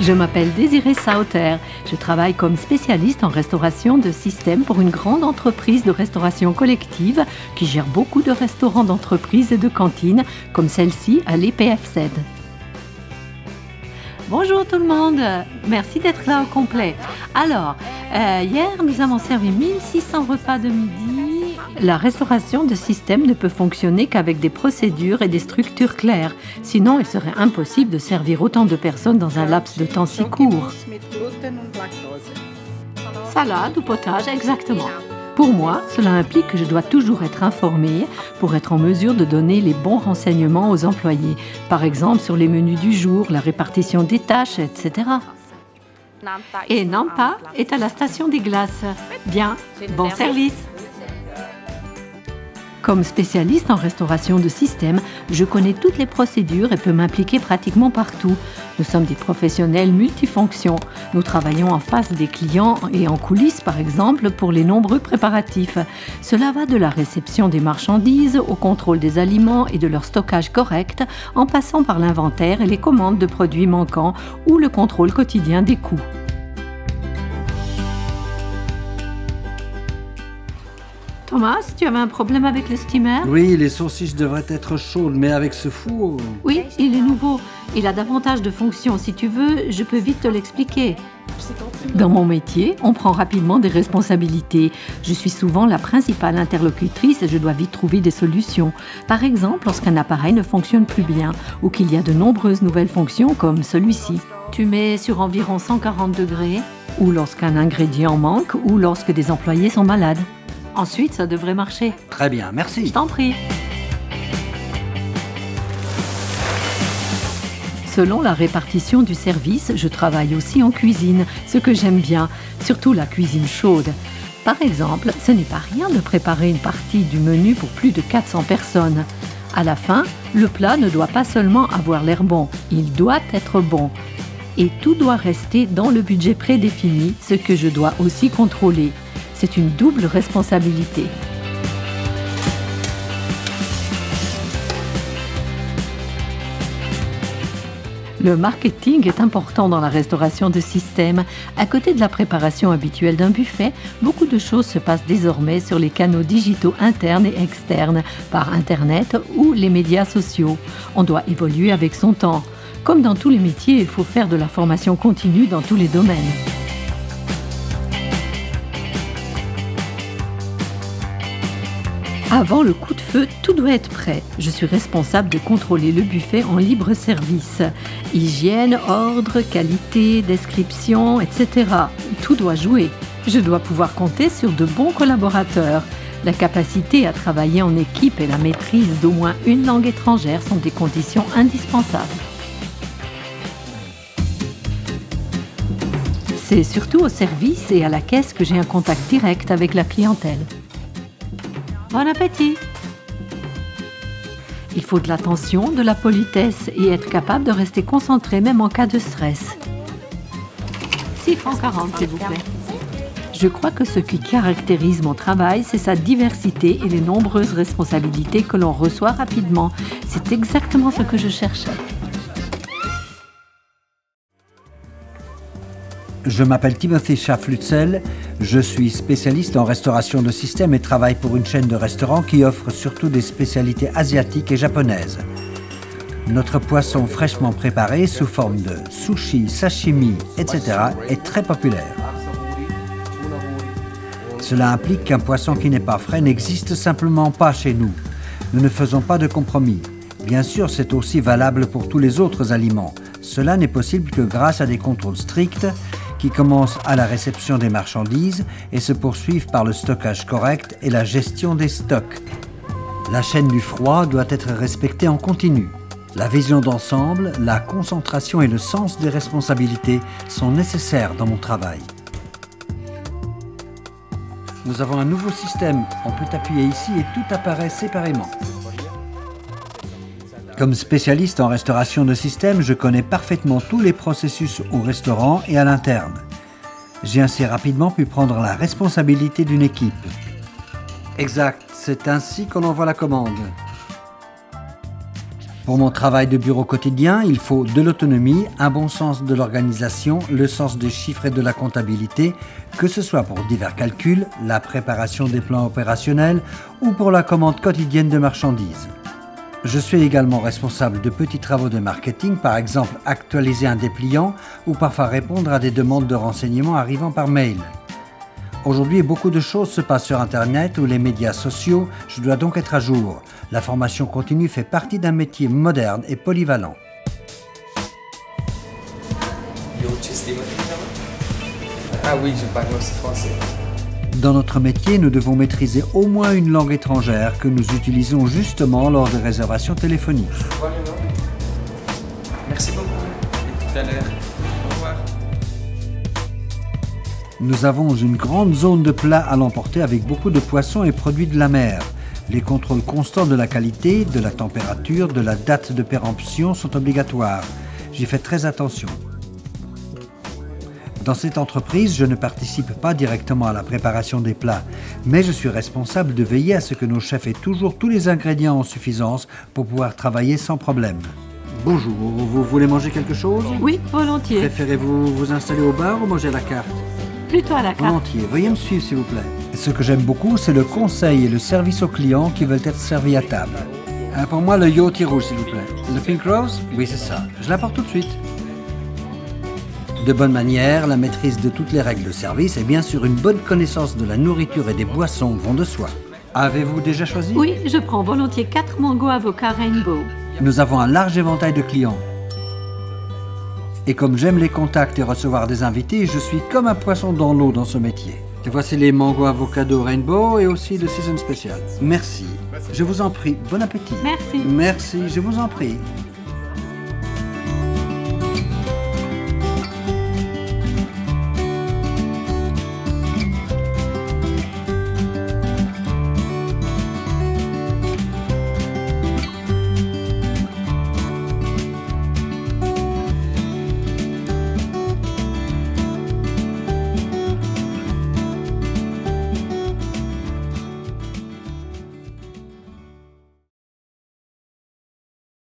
Je m'appelle Désirée Sauter. Je travaille comme spécialiste en restauration de système pour une grande entreprise de restauration collective qui gère beaucoup de restaurants d'entreprise et de cantines, comme celle-ci à l'EPFZ. Bonjour tout le monde, merci d'être là au complet. Alors, hier nous avons servi 1600 repas de midi. La restauration de système ne peut fonctionner qu'avec des procédures et des structures claires. Sinon, il serait impossible de servir autant de personnes dans un laps de temps si court. Salade ou potage, exactement. Pour moi, cela implique que je dois toujours être informée pour être en mesure de donner les bons renseignements aux employés. Par exemple, sur les menus du jour, la répartition des tâches, etc. Et Nampa est à la station des glaces. Bien, bon service. Comme spécialiste en restauration de système, je connais toutes les procédures et peux m'impliquer pratiquement partout. Nous sommes des professionnels multifonctions. Nous travaillons en face des clients et en coulisses, par exemple, pour les nombreux préparatifs. Cela va de la réception des marchandises au contrôle des aliments et de leur stockage correct, en passant par l'inventaire et les commandes de produits manquants ou le contrôle quotidien des coûts. Thomas, tu avais un problème avec le steamer? Oui, les saucisses devraient être chaudes, mais avec ce four... Oui, il est nouveau. Il a davantage de fonctions. Si tu veux, je peux vite te l'expliquer. Dans mon métier, on prend rapidement des responsabilités. Je suis souvent la principale interlocutrice et je dois vite trouver des solutions. Par exemple, lorsqu'un appareil ne fonctionne plus bien ou qu'il y a de nombreuses nouvelles fonctions comme celui-ci. Tu mets sur environ 140 degrés ou lorsqu'un ingrédient manque ou lorsque des employés sont malades. Ensuite, ça devrait marcher. Très bien, merci. Je t'en prie. Selon la répartition du service, je travaille aussi en cuisine, ce que j'aime bien, surtout la cuisine chaude. Par exemple, ce n'est pas rien de préparer une partie du menu pour plus de 400 personnes. À la fin, le plat ne doit pas seulement avoir l'air bon, il doit être bon. Et tout doit rester dans le budget prédéfini, ce que je dois aussi contrôler. C'est une double responsabilité. Le marketing est important dans la restauration de système. À côté de la préparation habituelle d'un buffet, beaucoup de choses se passent désormais sur les canaux digitaux internes et externes, par Internet ou les médias sociaux. On doit évoluer avec son temps. Comme dans tous les métiers, il faut faire de la formation continue dans tous les domaines. Avant le coup de feu, tout doit être prêt. Je suis responsable de contrôler le buffet en libre service. Hygiène, ordre, qualité, description, etc. Tout doit jouer. Je dois pouvoir compter sur de bons collaborateurs. La capacité à travailler en équipe et la maîtrise d'au moins une langue étrangère sont des conditions indispensables. C'est surtout au service et à la caisse que j'ai un contact direct avec la clientèle. Bon appétit! Il faut de l'attention, de la politesse et être capable de rester concentré même en cas de stress. 6,40 francs, s'il vous plaît. Je crois que ce qui caractérise mon travail, c'est sa diversité et les nombreuses responsabilités que l'on reçoit rapidement. C'est exactement ce que je cherchais. Je m'appelle Timothy Schaff-Lutzel, je suis spécialiste en restauration de système et travaille pour une chaîne de restaurants qui offre surtout des spécialités asiatiques et japonaises. Notre poisson fraîchement préparé sous forme de sushi, sashimi, etc. est très populaire. Cela implique qu'un poisson qui n'est pas frais n'existe simplement pas chez nous. Nous ne faisons pas de compromis. Bien sûr, c'est aussi valable pour tous les autres aliments. Cela n'est possible que grâce à des contrôles stricts qui commencent à la réception des marchandises et se poursuivent par le stockage correct et la gestion des stocks. La chaîne du froid doit être respectée en continu. La vision d'ensemble, la concentration et le sens des responsabilités sont nécessaires dans mon travail. Nous avons un nouveau système. On peut appuyer ici et tout apparaît séparément. Comme spécialiste en restauration de système, je connais parfaitement tous les processus au restaurant et à l'interne. J'ai ainsi rapidement pu prendre la responsabilité d'une équipe. Exact, c'est ainsi qu'on envoie la commande. Pour mon travail de bureau quotidien, il faut de l'autonomie, un bon sens de l'organisation, le sens des chiffres et de la comptabilité, que ce soit pour divers calculs, la préparation des plans opérationnels ou pour la commande quotidienne de marchandises. Je suis également responsable de petits travaux de marketing, par exemple actualiser un dépliant ou parfois répondre à des demandes de renseignements arrivant par mail. Aujourd'hui, beaucoup de choses se passent sur Internet ou les médias sociaux, je dois donc être à jour. La formation continue fait partie d'un métier moderne et polyvalent. Ah oui, je parle aussi français. Dans notre métier, nous devons maîtriser au moins une langue étrangère que nous utilisons justement lors de réservations téléphoniques. Merci beaucoup. Et tout à l'heure. Au revoir. Nous avons une grande zone de plats à l'emporter avec beaucoup de poissons et produits de la mer. Les contrôles constants de la qualité, de la température, de la date de péremption sont obligatoires. J'y fais très attention. Dans cette entreprise, je ne participe pas directement à la préparation des plats, mais je suis responsable de veiller à ce que nos chefs aient toujours tous les ingrédients en suffisance pour pouvoir travailler sans problème. Bonjour, vous voulez manger quelque chose? Oui, volontiers. Préférez-vous vous installer au bar ou manger à la carte? Plutôt à la carte. Volontiers. Veuillez me suivre, s'il vous plaît. Ce que j'aime beaucoup, c'est le conseil et le service aux clients qui veulent être servis à table. Pour moi, le yaourt rouge, s'il vous plaît. Le pink rose? Oui, c'est ça. Je l'apporte tout de suite. De bonne manière, la maîtrise de toutes les règles de service et bien sûr une bonne connaissance de la nourriture et des boissons vont de soi. Avez-vous déjà choisi? Oui, je prends volontiers 4 mango avocat rainbow. Nous avons un large éventail de clients. Et comme j'aime les contacts et recevoir des invités, je suis comme un poisson dans l'eau dans ce métier. Et voici les mango avocado rainbow et aussi le season spécial. Merci. Je vous en prie, bon appétit. Merci. Merci, je vous en prie.